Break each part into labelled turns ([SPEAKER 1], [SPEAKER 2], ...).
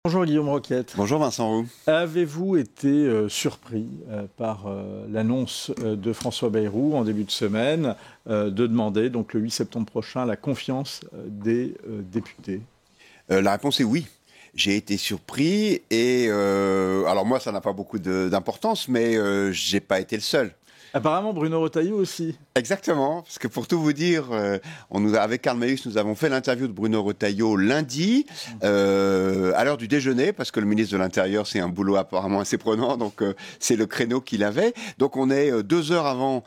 [SPEAKER 1] Bonjour Guillaume Roquette.
[SPEAKER 2] Bonjour Vincent Roux.
[SPEAKER 1] Avez-vous été surpris par l'annonce de François Bayrou en début de semaine de demander donc le 8 septembre prochain la confiance des députés?
[SPEAKER 2] La réponse est oui. J'ai été surpris et alors moi ça n'a pas beaucoup d'importance, mais j'ai pas été le seul.
[SPEAKER 1] Apparemment Bruno Retailleau aussi.
[SPEAKER 2] Exactement, parce que pour tout vous dire, avec Karl Mayus, nous avons fait l'interview de Bruno Retailleau lundi, à l'heure du déjeuner, parce que le ministre de l'Intérieur, c'est un boulot apparemment assez prenant, donc c'est le créneau qu'il avait. Donc on est 2 heures avant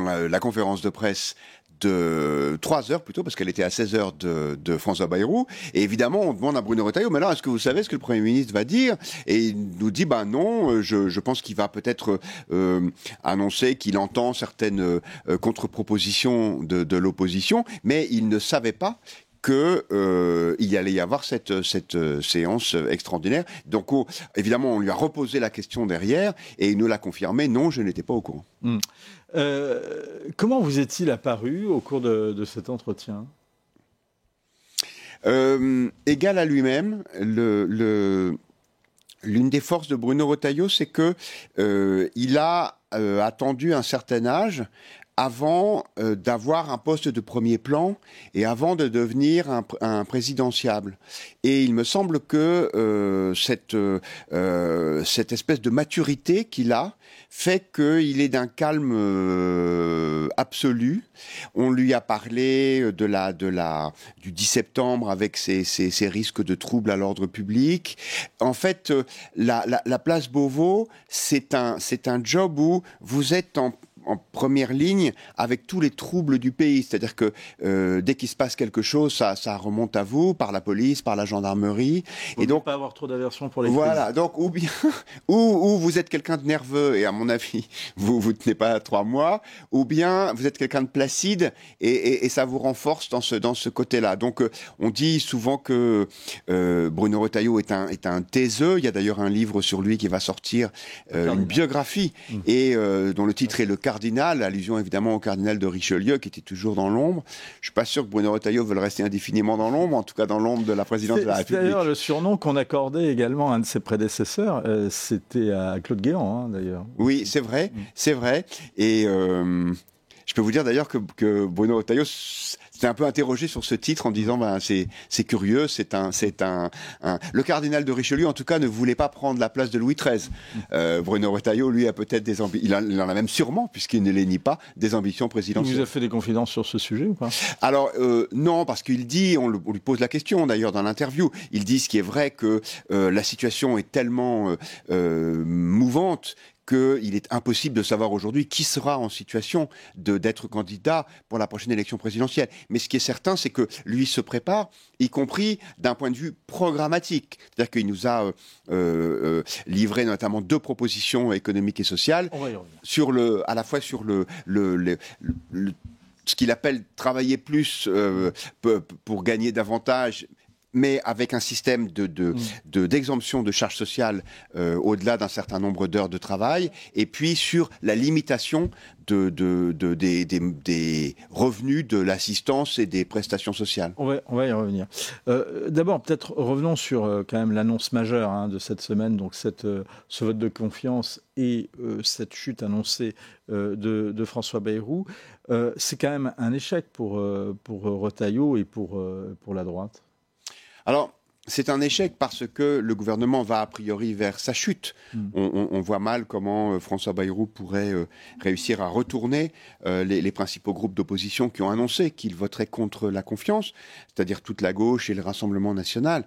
[SPEAKER 2] la conférence de presse de 3 heures plutôt, parce qu'elle était à 16 heures de François Bayrou. Et évidemment, on demande à Bruno Retailleau, mais alors, est-ce que vous savez ce que le Premier ministre va dire? Et il nous dit, non, je pense qu'il va peut-être annoncer qu'il entend certaines contre-propositions de l'opposition, mais il ne savait pas qu'il allait y avoir cette séance extraordinaire. Donc, évidemment, on lui a reposé la question derrière et il nous l'a confirmé. Non, je n'étais pas au courant.
[SPEAKER 1] Comment vous est-il apparu au cours de cet entretien?
[SPEAKER 2] Égal à lui-même, l'une des forces de Bruno Retailleau, c'est que il a attendu un certain âge avant d'avoir un poste de premier plan et avant de devenir un présidentiable. Et il me semble que cette espèce de maturité qu'il a fait qu'il est d'un calme absolu. On lui a parlé du 10 septembre avec ses risques de troubles à l'ordre public. En fait, la place Beauvau, c'est un job où vous êtes en première ligne avec tous les troubles du pays. C'est-à-dire que dès qu'il se passe quelque chose, ça remonte à vous, par la police, par la gendarmerie.
[SPEAKER 1] Et donc, pas avoir trop d'aversion pour les
[SPEAKER 2] voilà,
[SPEAKER 1] crises.
[SPEAKER 2] donc ou bien ou vous êtes quelqu'un de nerveux et à mon avis, vous tenez pas 3 mois, ou bien vous êtes quelqu'un de placide et ça vous renforce dans ce côté-là. Donc on dit souvent que Bruno Retailleau est un taiseux. Il y a d'ailleurs un livre sur lui qui va sortir, une biographie, et dont le titre est Le Cardinal, allusion évidemment au cardinal de Richelieu qui était toujours dans l'ombre. Je suis pas sûr que Bruno Retailleau veuille rester indéfiniment dans l'ombre, en tout cas dans l'ombre de la présidence de la République.
[SPEAKER 1] C'est d'ailleurs le surnom qu'on accordait également à un de ses prédécesseurs, c'était à Claude Guéant d'ailleurs.
[SPEAKER 2] Oui, c'est vrai, c'est vrai. Et je peux vous dire d'ailleurs que Bruno Retailleau s'est un peu interrogé sur ce titre en disant c'est curieux, le cardinal de Richelieu en tout cas ne voulait pas prendre la place de Louis XIII. Bruno Retailleau lui a peut-être des ambitions, il en a même sûrement, puisqu'il ne les nie pas, des ambitions présidentielles.
[SPEAKER 1] Il vous a fait des confidences sur ce sujet ou pas?
[SPEAKER 2] Alors non, parce qu'il dit, on lui pose la question d'ailleurs dans l'interview, il dit ce qui est vrai, que la situation est tellement mouvante qu'il est impossible de savoir aujourd'hui qui sera en situation d'être candidat pour la prochaine élection présidentielle. Mais ce qui est certain, c'est que lui se prépare, y compris d'un point de vue programmatique. C'est-à-dire qu'il nous a livré notamment 2 propositions économiques et sociales, à la fois sur ce qu'il appelle travailler plus pour gagner davantage, mais avec un système d'exemption de charges sociales au-delà d'un certain nombre d'heures de travail, et puis sur la limitation des revenus de l'assistance et des prestations sociales.
[SPEAKER 1] On va y revenir. D'abord, peut-être revenons sur quand même l'annonce majeure de cette semaine, donc ce vote de confiance et cette chute annoncée de François Bayrou. C'est quand même un échec pour Retailleau et pour la droite.
[SPEAKER 2] Alors, c'est un échec parce que le gouvernement va a priori vers sa chute. On voit mal comment François Bayrou pourrait réussir à retourner les principaux groupes d'opposition qui ont annoncé qu'ils voteraient contre la confiance, c'est-à-dire toute la gauche et le Rassemblement national.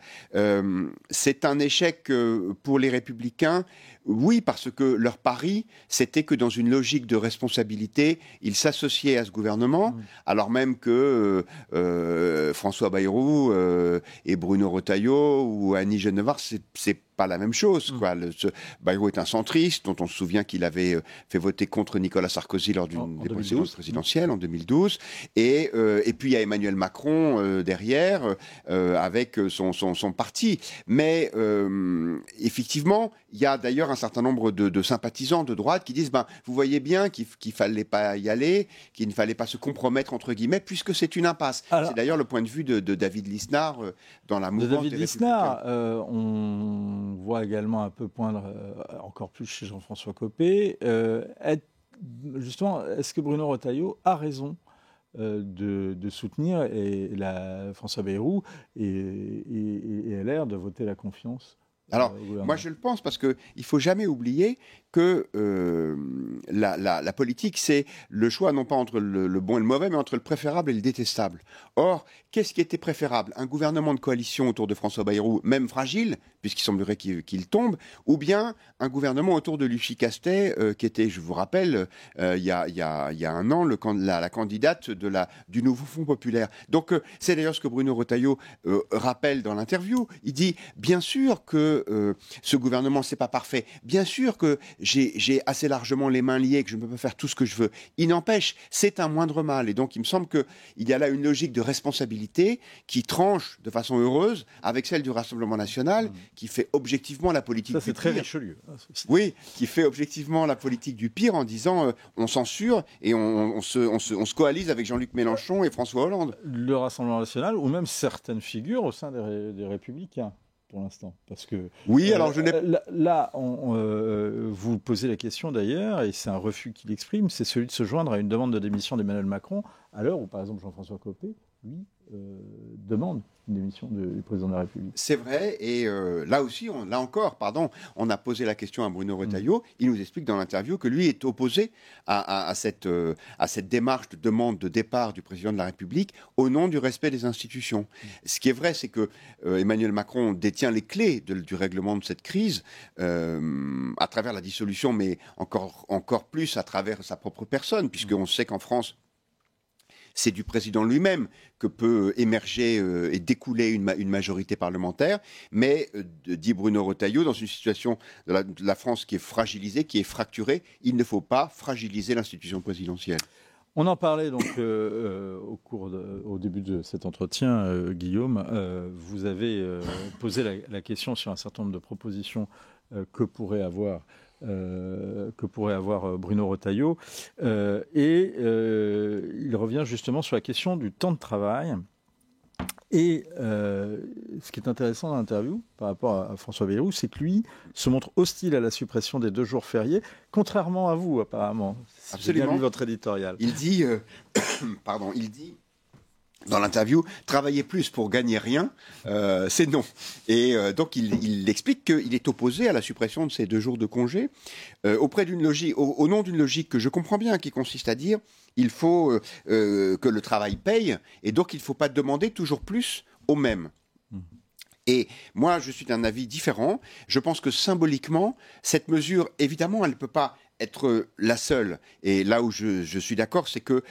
[SPEAKER 2] C'est un échec pour les Républicains, oui, parce que leur pari, c'était que dans une logique de responsabilité, ils s'associaient à ce gouvernement, alors même que François Bayrou et Bruno Retailleau ou Annie Genevard, c'est pas la même chose, quoi. Bayrou est un centriste dont on se souvient qu'il avait fait voter contre Nicolas Sarkozy lors d'une des procédures présidentielles en 2012. Et puis il y a Emmanuel Macron derrière avec son parti. Mais effectivement, il y a d'ailleurs un certain nombre de sympathisants de droite qui disent vous voyez bien qu'il fallait pas y aller, qu'il ne fallait pas se compromettre entre guillemets, puisque c'est une impasse. C'est d'ailleurs le point de vue de David Lisnard dans la mouvance
[SPEAKER 1] David Lisnard, on voit également un peu poindre encore plus chez Jean-François Copé. Justement, est-ce que Bruno Retailleau a raison de soutenir François Bayrou et LR de voter la confiance?
[SPEAKER 2] Alors, moi je le pense, parce qu'il ne faut jamais oublier que la politique, c'est le choix non pas entre le bon et le mauvais, mais entre le préférable et le détestable. Or, qu'est-ce qui était préférable? Un gouvernement de coalition autour de François Bayrou, même fragile, puisqu'il semblerait qu'il tombe, ou bien un gouvernement autour de Luchy Castet, qui était, je vous rappelle, il y a un an, la candidate du nouveau Front populaire. Donc, c'est d'ailleurs ce que Bruno Retailleau rappelle dans l'interview. Il dit, bien sûr que ce gouvernement, c'est pas parfait. Bien sûr que j'ai assez largement les mains liées, que je ne peux pas faire tout ce que je veux. Il n'empêche, c'est un moindre mal. Et donc, il me semble qu'il y a là une logique de responsabilité qui tranche de façon heureuse avec celle du Rassemblement national, qui fait objectivement la politique du pire.
[SPEAKER 1] Ça, c'est très Richelieu.
[SPEAKER 2] Oui, qui fait objectivement la politique du pire en disant on censure et on se coalise avec Jean-Luc Mélenchon et François Hollande.
[SPEAKER 1] Le Rassemblement national, ou même certaines figures au sein des Républicains, pour l'instant. Parce que
[SPEAKER 2] oui, alors je n'ai
[SPEAKER 1] là, vous posez la question d'ailleurs, et c'est un refus qu'il exprime, c'est celui de se joindre à une demande de démission d'Emmanuel Macron, à l'heure où, par exemple, Jean-François Copé, lui, demande une démission du président de la République.
[SPEAKER 2] C'est vrai, et là aussi, là encore, on a posé la question à Bruno Retailleau. Il nous explique dans l'interview que lui est opposé à cette démarche de demande de départ du président de la République au nom du respect des institutions. Ce qui est vrai, c'est que Emmanuel Macron détient les clés du règlement de cette crise à travers la dissolution, mais encore plus à travers sa propre personne, puisqu'on sait qu'en France, c'est du président lui-même que peut émerger et découler une majorité parlementaire. Mais, dit Bruno Retailleau, dans une situation de la France qui est fragilisée, qui est fracturée, il ne faut pas fragiliser l'institution présidentielle.
[SPEAKER 1] On en parlait donc au début de cet entretien, Guillaume. Vous avez posé la question sur un certain nombre de propositions que pourrait avoir Bruno Retailleau. Il revient justement sur la question du temps de travail. Et ce qui est intéressant dans l'interview par rapport à François Bayrou, c'est que lui se montre hostile à la suppression des 2 jours fériés, contrairement à vous apparemment.
[SPEAKER 2] Absolument.
[SPEAKER 1] J'ai bien lu votre éditorial.
[SPEAKER 2] Il dit, dans l'interview, travailler plus pour gagner rien, c'est non. Et donc il explique qu'il est opposé à la suppression de ces 2 jours de congé, auprès d'une logique, au nom d'une logique que je comprends bien, qui consiste à dire il faut que le travail paye, et donc il ne faut pas demander toujours plus aux mêmes. Et moi, je suis d'un avis différent. Je pense que symboliquement, cette mesure, évidemment, elle ne peut pas être la seule. Et là où je suis d'accord, c'est que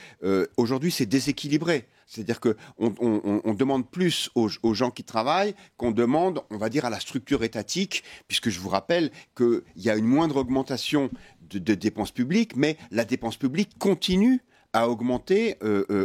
[SPEAKER 2] aujourd'hui, c'est déséquilibré. C'est-à-dire qu'on demande plus aux gens qui travaillent qu'on demande, on va dire, à la structure étatique, puisque je vous rappelle qu'il y a une moindre augmentation de dépenses publiques, mais la dépense publique continue à augmenter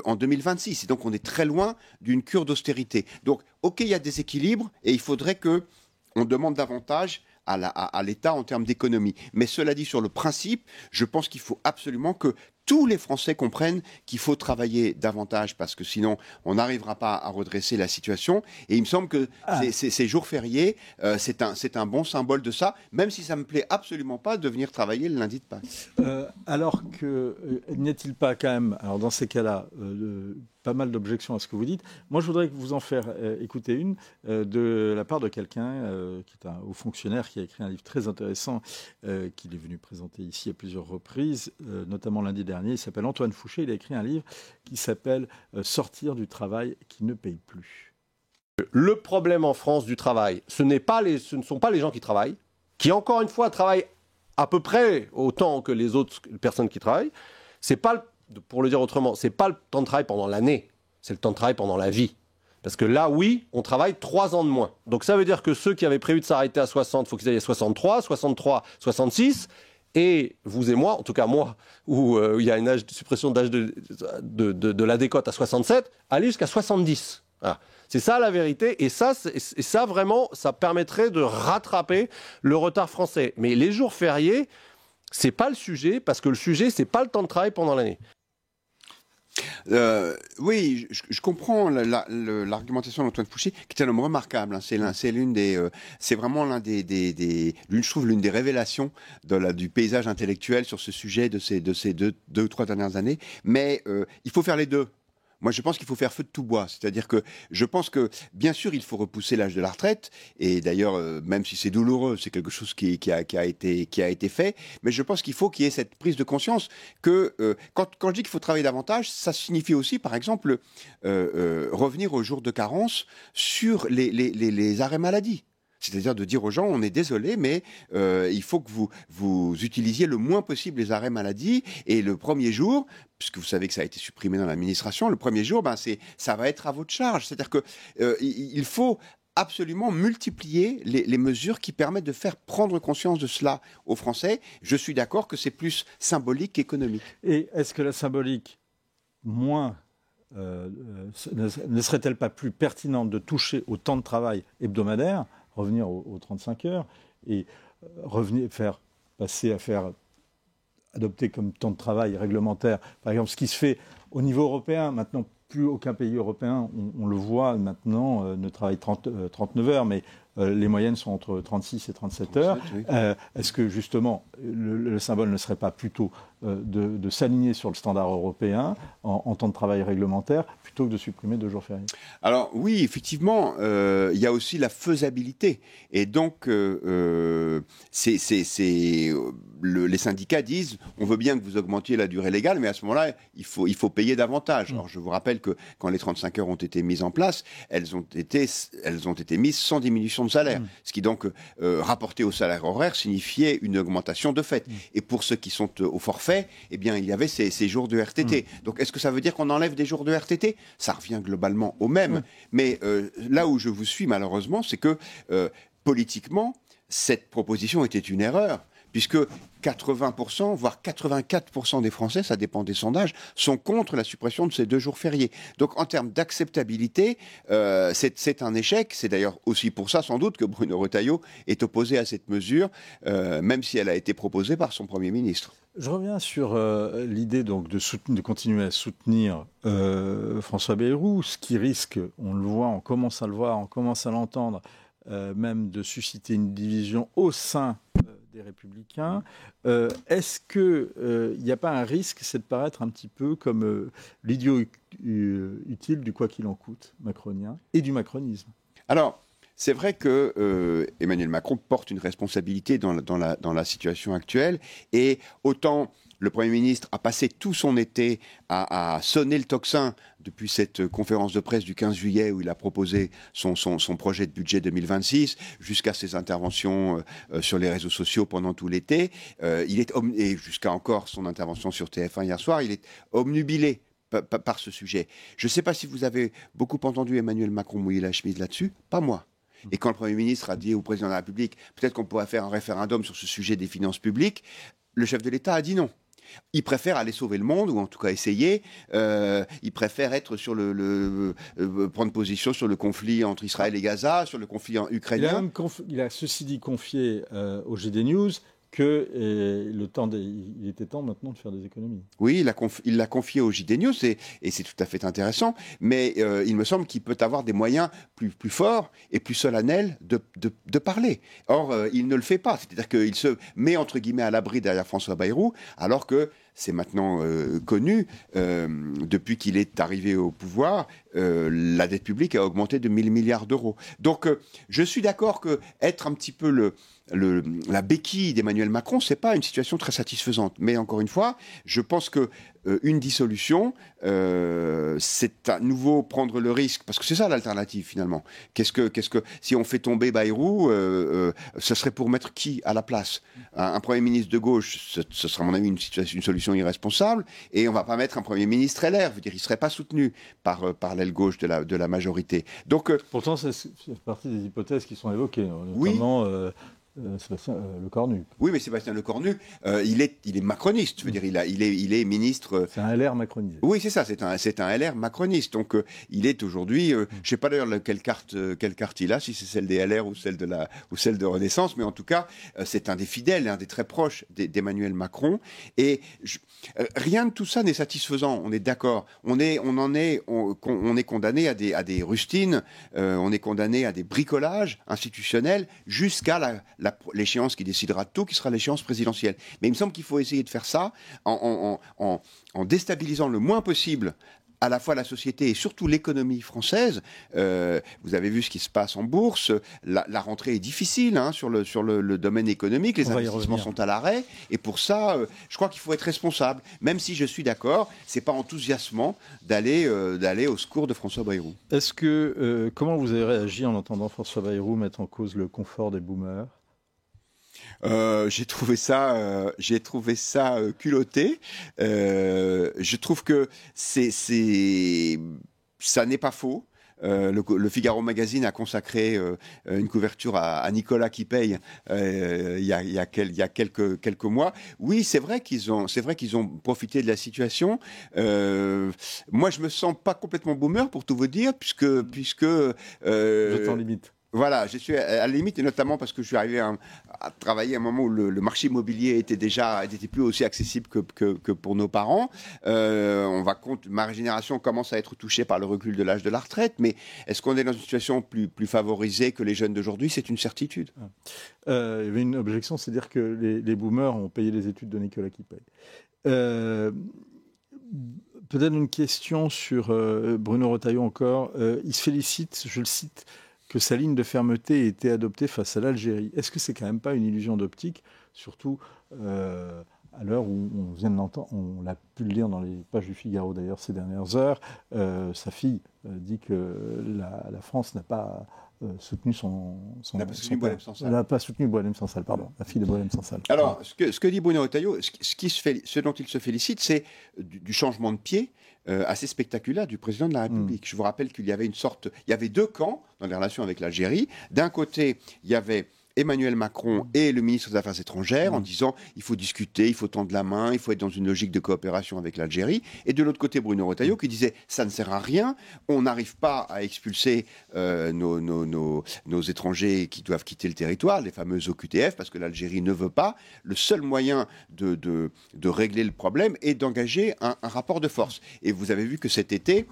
[SPEAKER 2] en 2026. Et donc, on est très loin d'une cure d'austérité. Donc, OK, il y a des équilibres et il faudrait qu'on demande davantage à l'État en termes d'économie. Mais cela dit, sur le principe, je pense qu'il faut absolument que tous les Français comprennent qu'il faut travailler davantage parce que sinon, on n'arrivera pas à redresser la situation. Et il me semble que ces jours fériés, c'est un bon symbole de ça, même si ça ne me plaît absolument pas de venir travailler le lundi de Pâques.
[SPEAKER 1] Alors que n'est-il pas quand même, alors dans ces cas-là, pas mal d'objections à ce que vous dites. Moi, je voudrais vous en faire écouter une de la part de quelqu'un qui est un haut fonctionnaire qui a écrit un livre très intéressant qu'il est venu présenter ici à plusieurs reprises, notamment lundi dernier. Il s'appelle Antoine Fouché. Il a écrit un livre qui s'appelle « Sortir du travail qui ne paye plus ».
[SPEAKER 3] Le problème en France du travail, ce ne sont pas les gens qui travaillent, qui encore une fois travaillent à peu près autant que les autres personnes qui travaillent. C'est pas, pour le dire autrement, c'est pas le temps de travail pendant l'année, c'est le temps de travail pendant la vie. Parce que là, oui, on travaille 3 ans de moins. Donc ça veut dire que ceux qui avaient prévu de s'arrêter à 60, il faut qu'ils aillent à 63, 66. Et vous et moi, en tout cas moi, où il y a une suppression d'âge de la décote à 67, aller jusqu'à 70. Voilà. C'est ça la vérité. Et ça, vraiment, ça permettrait de rattraper le retard français. Mais les jours fériés, c'est pas le sujet, parce que le sujet, c'est pas le temps de travail pendant l'année.
[SPEAKER 2] Oui, je comprends l'argumentation d'Antoine Fouché, qui est un homme remarquable. Hein. C'est vraiment je trouve l'une des révélations du paysage intellectuel sur ce sujet de ces deux ou trois dernières années. Mais il faut faire les deux. Moi, je pense qu'il faut faire feu de tout bois. C'est-à-dire que je pense que, bien sûr, il faut repousser l'âge de la retraite. Et d'ailleurs, même si c'est douloureux, c'est quelque chose qui a été fait. Mais je pense qu'il faut qu'il y ait cette prise de conscience que, quand je dis qu'il faut travailler davantage, ça signifie aussi, par exemple, revenir aux jours de carence sur les arrêts maladie. C'est-à-dire de dire aux gens, on est désolé, mais il faut que vous utilisiez le moins possible les arrêts maladie. Et le premier jour, puisque vous savez que ça a été supprimé dans l'administration, le premier jour, ça va être à votre charge. C'est-à-dire que il faut absolument multiplier les mesures qui permettent de faire prendre conscience de cela aux Français. Je suis d'accord que c'est plus symbolique qu'économique.
[SPEAKER 1] Et est-ce que la symbolique, moins, ne serait-elle pas plus pertinente de toucher au temps de travail hebdomadaire, revenir aux 35 heures et adopter comme temps de travail réglementaire, par exemple, ce qui se fait au niveau européen. Maintenant, plus aucun pays européen, on le voit maintenant, ne travaille 39 heures, mais les moyennes sont entre 36 et 37 heures. Oui. Est-ce que justement, le symbole ne serait pas plutôt de s'aligner sur le standard européen en temps de travail réglementaire, plutôt que de supprimer 2 jours fériés?
[SPEAKER 2] Alors oui, effectivement, il y a aussi la faisabilité. Et donc, les syndicats disent, on veut bien que vous augmentiez la durée légale, mais à ce moment-là, il faut payer davantage. Alors je vous rappelle que quand les 35 heures ont été mises en place, elles ont été mises sans diminution de salaire. Ce qui donc, rapporté au salaire horaire, signifiait une augmentation de fait. Et pour ceux qui sont au forfait, eh bien, il y avait ces jours de RTT. Donc, est-ce que ça veut dire qu'on enlève des jours de RTT? Ça revient globalement au même. Mais là où je vous suis, malheureusement, c'est que, politiquement, cette proposition était une erreur. Puisque 80%, voire 84% des Français, ça dépend des sondages, sont contre la suppression de ces 2 jours fériés. Donc en termes d'acceptabilité, c'est un échec. C'est d'ailleurs aussi pour ça, sans doute, que Bruno Retailleau est opposé à cette mesure, même si elle a été proposée par son Premier ministre.
[SPEAKER 1] Je reviens sur l'idée donc de continuer à soutenir François Bayrou, ce qui risque, on le voit, on commence à le voir, on commence à l'entendre, même de susciter une division au sein des Républicains. Est-ce qu'il n'y a pas un risque, c'est de paraître un petit peu comme l'idiot utile du quoi qu'il en coûte macronien et du macronisme?
[SPEAKER 2] Alors, c'est vrai que Emmanuel Macron porte une responsabilité dans la situation actuelle, et autant le Premier ministre a passé tout son été à sonner le tocsin depuis cette conférence de presse du 15 juillet où il a proposé son projet de budget 2026 jusqu'à ses interventions sur les réseaux sociaux pendant tout l'été. Et jusqu'à encore son intervention sur TF1 hier soir, il est obnubilé par ce sujet. Je ne sais pas si vous avez beaucoup entendu Emmanuel Macron mouiller la chemise là-dessus, pas moi. Et quand le Premier ministre a dit au Président de la République, peut-être qu'on pourrait faire un référendum sur ce sujet des finances publiques, le chef de l'État a dit non. Il préfère aller sauver le monde, ou en tout cas essayer. Il préfère être prendre position sur le conflit entre Israël et Gaza, sur le conflit ukrainien.
[SPEAKER 1] Il a ceci dit confié au GD News qu'il était temps maintenant de faire des économies.
[SPEAKER 2] Oui, il l'a confié au JD News, et c'est tout à fait intéressant, mais il me semble qu'il peut avoir des moyens plus forts et plus solennels de parler. Or, il ne le fait pas, c'est-à-dire qu'il se met entre guillemets à l'abri derrière François Bayrou, alors que c'est maintenant connu, depuis qu'il est arrivé au pouvoir, la dette publique a augmenté de 1 000 milliards d'euros. Donc, je suis d'accord que être un petit peu la béquille d'Emmanuel Macron, c'est pas une situation très satisfaisante. Mais encore une fois, je pense que une dissolution, c'est à nouveau prendre le risque, parce que c'est ça l'alternative finalement. Si on fait tomber Bayrou, ce serait pour mettre qui à la place? Un Premier ministre de gauche, ce serait à mon avis une solution irresponsable, et on ne va pas mettre un Premier ministre LR, il ne serait pas soutenu par l'aile gauche de la majorité. Donc,
[SPEAKER 1] pourtant, c'est partie des hypothèses qui sont évoquées, notamment Sébastien Lecornu.
[SPEAKER 2] Oui, mais Sébastien Lecornu, il est macroniste. Je veux dire, il est ministre.
[SPEAKER 1] C'est un LR macronisé.
[SPEAKER 2] Oui, c'est ça. C'est un LR macroniste. Donc, il est aujourd'hui. Je ne sais pas d'ailleurs quelle carte il a, si c'est celle des LR ou celle de Renaissance, mais en tout cas, c'est un des fidèles, un des très proches d'Emmanuel Macron. Et rien de tout ça n'est satisfaisant. On est d'accord. On est condamné à des rustines. On est condamné à des bricolages institutionnels jusqu'à l'échéance qui décidera de tout, qui sera l'échéance présidentielle. Mais il me semble qu'il faut essayer de faire ça en déstabilisant le moins possible à la fois la société et surtout l'économie française. Vous avez vu ce qui se passe en bourse. La rentrée est difficile sur le domaine économique. Les investissements sont à l'arrêt. Et pour ça, je crois qu'il faut être responsable. Même si je suis d'accord, c'est pas enthousiasmant d'aller au secours de François Bayrou.
[SPEAKER 1] Comment vous avez réagi en entendant François Bayrou mettre en cause le confort des boomers ?
[SPEAKER 2] J'ai trouvé ça culotté. Je trouve que ça n'est pas faux. Le Figaro Magazine a consacré une couverture à Nicolas qui paye il y a quelques mois. Oui, c'est vrai qu'ils ont profité de la situation. Moi, je me sens pas complètement boomer pour tout vous dire, puisque
[SPEAKER 1] vous êtes en limite.
[SPEAKER 2] Voilà, je suis à la limite, et notamment parce que je suis arrivé à travailler à un moment où le marché immobilier était plus aussi accessible que pour nos parents. Ma génération commence à être touchée par le recul de l'âge de la retraite, mais est-ce qu'on est dans une situation plus favorisée que les jeunes d'aujourd'hui? C'est une certitude.
[SPEAKER 1] Il y avait une objection, c'est dire que les boomers ont payé les études de Nicolas qui paye. Peut-être une question sur Bruno Retailleau encore. Il se félicite, je le cite, que sa ligne de fermeté ait été adoptée face à l'Algérie. Est-ce que c'est quand même pas une illusion d'optique, surtout à l'heure où on vient de l'entendre, on l'a pu le lire dans les pages du Figaro d'ailleurs ces dernières heures, sa fille dit que la France n'a pas soutenu n'a pas soutenu Boualem Sansal, pardon, la fille de Boualem Sansal.
[SPEAKER 2] Alors, ce que dit Bruno Retailleau, ce dont il se félicite, c'est du changement de pied assez spectaculaire du président de la République. Je vous rappelle qu'il y avait deux camps dans les relations avec l'Algérie. D'un côté, il y avait Emmanuel Macron et le ministre des Affaires étrangères en disant il faut discuter, il faut tendre la main, il faut être dans une logique de coopération avec l'Algérie. Et de l'autre côté, Bruno Retailleau qui disait ça ne sert à rien, on n'arrive pas à expulser nos étrangers qui doivent quitter le territoire, les fameux OQTF, parce que l'Algérie ne veut pas. Le seul moyen de régler le problème est d'engager un rapport de force. Et vous avez vu que cet été,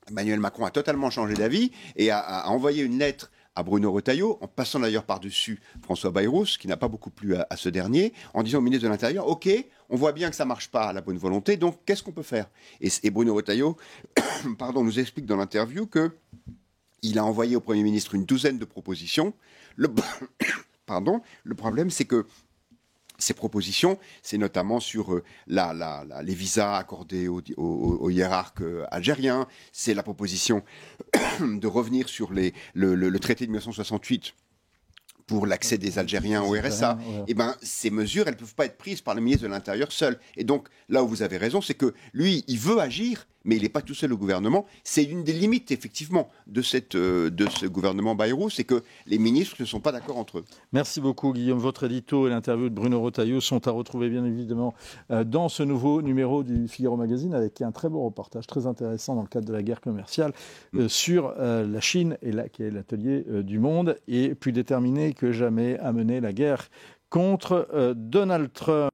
[SPEAKER 2] Emmanuel Macron a totalement changé d'avis et a envoyé une lettre à Bruno Retailleau, en passant d'ailleurs par-dessus François Bayrou, ce qui n'a pas beaucoup plu à ce dernier, en disant au ministre de l'Intérieur, OK, on voit bien que ça ne marche pas à la bonne volonté, donc qu'est-ce qu'on peut faire ? Et Bruno Retailleau nous explique dans l'interview qu'il a envoyé au Premier ministre une douzaine de propositions. Le problème, c'est que ces propositions, c'est notamment sur les visas accordés aux hiérarques algériens, c'est la proposition de revenir sur le traité de 1968 pour l'accès des Algériens au RSA. Ouais. Et ces mesures, elles ne peuvent pas être prises par le ministre de l'Intérieur seul. Et donc, là où vous avez raison, c'est que lui, il veut agir, mais il n'est pas tout seul au gouvernement. C'est une des limites, effectivement, de ce gouvernement Bayrou, c'est que les ministres ne sont pas d'accord entre eux.
[SPEAKER 1] Merci beaucoup, Guillaume. Votre édito et l'interview de Bruno Retailleau sont à retrouver, bien évidemment, dans ce nouveau numéro du Figaro Magazine, avec un très beau reportage, très intéressant dans le cadre de la guerre commerciale, sur la Chine, qui est l'atelier du monde, et plus déterminé que jamais à mener la guerre contre Donald Trump.